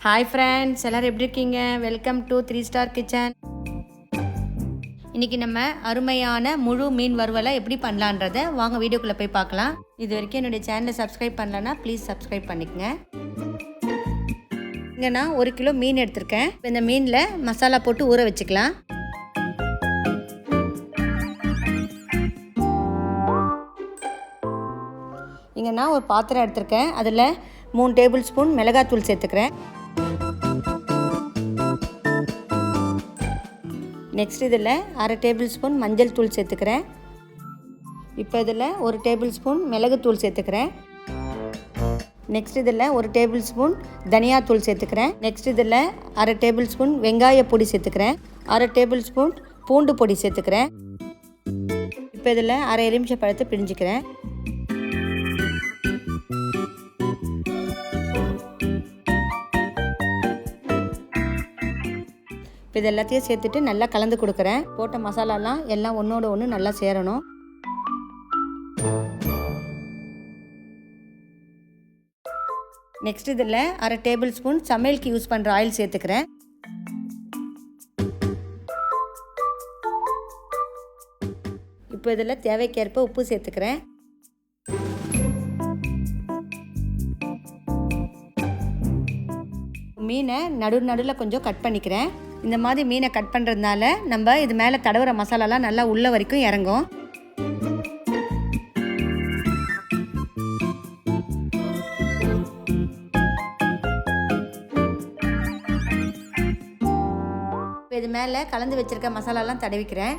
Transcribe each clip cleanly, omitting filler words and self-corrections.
Hi friends, எல்லோரும் எப்படி இருக்கீங்க? Welcome to 3 star kitchen. இன்றைக்கி நம்ம அருமையான முழு மீன் வறுவலை எப்படி பண்ணலான்றதை வாங்க வீடியோக்குள்ளே போய் பார்க்கலாம். இது வரைக்கும் என்னுடைய சேனலை சப்ஸ்கிரைப் பண்ணலன்னா ப்ளீஸ் சப்ஸ்கிரைப் பண்ணிக்கங்க. இங்கே நான் 1 கிலோ மீன் எடுத்திருக்கேன். இந்த மீனில் மசாலா போட்டு ஊற வச்சுக்கலாம். இங்கே நான் ஒரு பாத்திரம் எடுத்திருக்கேன். அதில் 3 டேபிள் ஸ்பூன் மிளகாத்தூள் சேர்த்துக்கிறேன். நெக்ஸ்ட் இதில் 1/2 டேபிள் ஸ்பூன் மஞ்சள் தூள் சேர்த்துக்கிறேன். இப்போ இதில் 1 டேபிள் ஸ்பூன் மிளகுத்தூள் சேர்த்துக்கிறேன். நெக்ஸ்ட் இதில் 1 டேபிள் ஸ்பூன் தனியாத்தூள் சேர்த்துக்கிறேன். நெக்ஸ்ட் இதில் 1/2 டேபிள் ஸ்பூன் வெங்காய பொடி சேர்த்துக்கிறேன். 1/2 டேபிள் ஸ்பூன் பூண்டு பொடி சேர்த்துக்கிறேன். இப்போ இதில் 1/2 எலுமிச்சை பழத்தை பிழிஞ்சிக்கிறேன். இப்போ இது எல்லாத்தையும் சேர்த்துட்டு நல்லா கலந்து கொடுக்குறேன். போட்ட மசாலாலாம் எல்லாம் ஒன்றோட ஒன்று நல்லா சேரணும். நெக்ஸ்ட் இதில் 1/2 டேபிள் ஸ்பூன் சமையலுக்கு யூஸ் பண்ணுற ஆயில் சேர்த்துக்கிறேன். இப்போ இதில் தேவைக்கேற்ப உப்பு சேர்த்துக்கிறேன். மீனை நடுவில் கொஞ்சம் கட் பண்ணிக்கிறேன். இந்த மாதிரி மீனை கட் பண்ணுறதுனால நம்ம இது மேலே தடவுற மசாலாலாம் நல்லா உள்ள வரைக்கும் இறங்கும். இது மேலே கலந்து வச்சிருக்க மசாலாலாம் தடவிக்கிறேன்.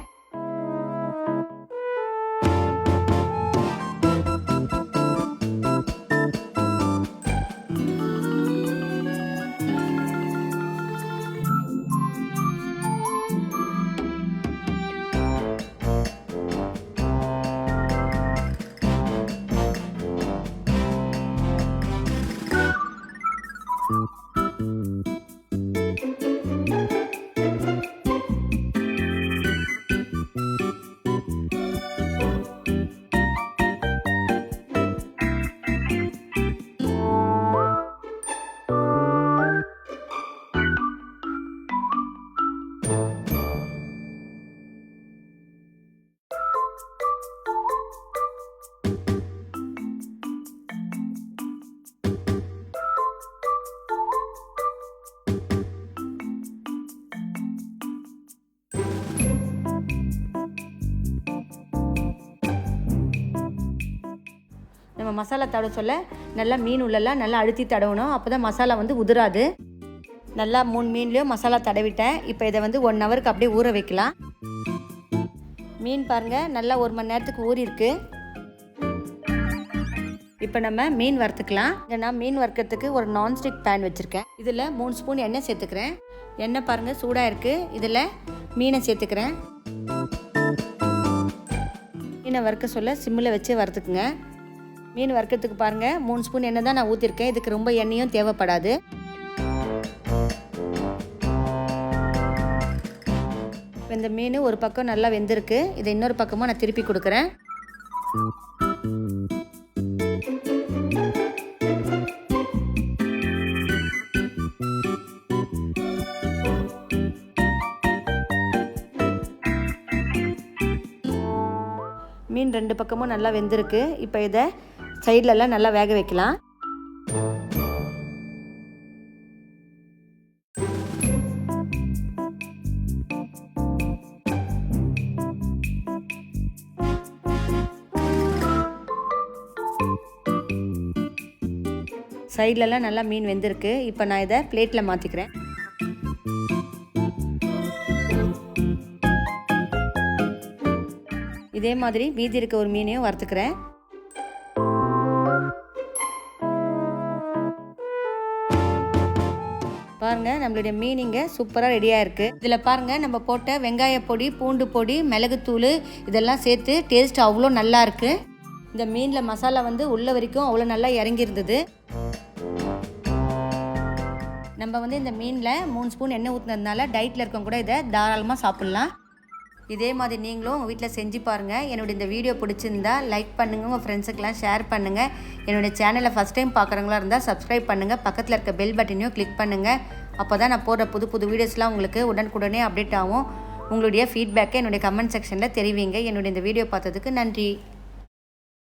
நம்ம மசாலா தடவை சொல்ல நல்லா மீன் உள்ளெல்லாம் நல்லா அழுத்தி தடவணும். அப்போ தான் மசாலா உதிராது. நல்லா 3 மீன்லேயும் மசாலா தடவிட்டேன். இப்போ இதை 1 ஹவருக்கு அப்படியே ஊற வைக்கலாம். மீன் பாருங்கள் நல்லா 1 மணி நேரத்துக்கு ஊறிருக்கு. இப்போ நம்ம மீன் வறுத்துக்கலாம். நான் மீன் வறுக்கிறதுக்கு ஒரு நான்ஸ்டிக் பேன் வச்சுருக்கேன். இதில் 3 ஸ்பூன் எண்ணெய் சேர்த்துக்கிறேன். எண்ணெய் பாருங்கள் சூடாக இருக்குது. இதில் மீனை சேர்த்துக்கிறேன். மீனை வறுக்க சொல்ல சிம்மில் வச்சு வறுத்துக்குங்க. மீன் வறுக்கிறதுக்கு பாருங்கள் 3 ஸ்பூன் எண்ணெய் தான் நான் ஊற்றிருக்கேன். இதுக்கு ரொம்ப எண்ணெயும் தேவைப்படாது. இந்த மீன் ஒரு பக்கம் நல்லா வெந்திருக்கு. இதை இன்னொரு பக்கமும் நான் திருப்பி கொடுக்குறேன். மீன் 2 பக்கமும் நல்லா வெந்திருக்கு. இப்போ இதை சைட்லலாம் நல்லா வேக வைக்கலாம். சைட்லலாம் நல்லா மீன் வெந்திருக்கு. இப்போ நான் இதை பிளேட்டில் மாற்றிக்கிறேன். இதே மாதிரி மீதி இருக்க ஒரு மீனையும் வறுத்துக்கிறேன். பாருங்கள் நம்மளுடைய மீன் இங்கே சூப்பராக ரெடியாக இருக்குது. இதில் பாருங்கள் நம்ம போட்ட வெங்காய பொடி, பூண்டு பொடி, மிளகுத்தூள் இதெல்லாம் சேர்த்து டேஸ்ட் அவ்வளோ நல்லா இருக்குது. இந்த மீனில் மசாலா உள்ள வரைக்கும் அவ்வளோ நல்லா இறங்கியிருந்தது. நம்ம இந்த மீனில் 3 ஸ்பூன் எண்ணெய் ஊற்றினதுனால டயட்டில் இருக்கவங்க கூட இதை தாராளமாக சாப்பிட்லாம். இதே மாதிரி நீங்களும் உங்கள் வீட்டில் செஞ்சு பாருங்கள். என்னுடைய இந்த வீடியோ பிடிச்சிருந்தா லைக் பண்ணுங்கள், உங்கள் ஃப்ரெண்ட்ஸுக்கெல்லாம் ஷேர் பண்ணுங்கள். என்னுடைய சேனலை ஃபஸ்ட் டைம் பார்க்குறவங்களா இருந்தால் சப்ஸ்கிரைப் பண்ணுங்கள். பக்கத்தில் இருக்க பெல் பட்டனையும் கிளிக் பண்ணுங்கள். அப்போ தான் நான் போடுற புது வீடியோஸ்லாம் உங்களுக்கு உடனுக்குடனே அப்டேட் ஆகும். உங்களுடைய ஃபீட்பேக்கை என்னுடைய கமெண்ட் செக்ஷனில் தெரிவிங்க. என்னுடைய இந்த வீடியோ பார்த்ததுக்கு நன்றி.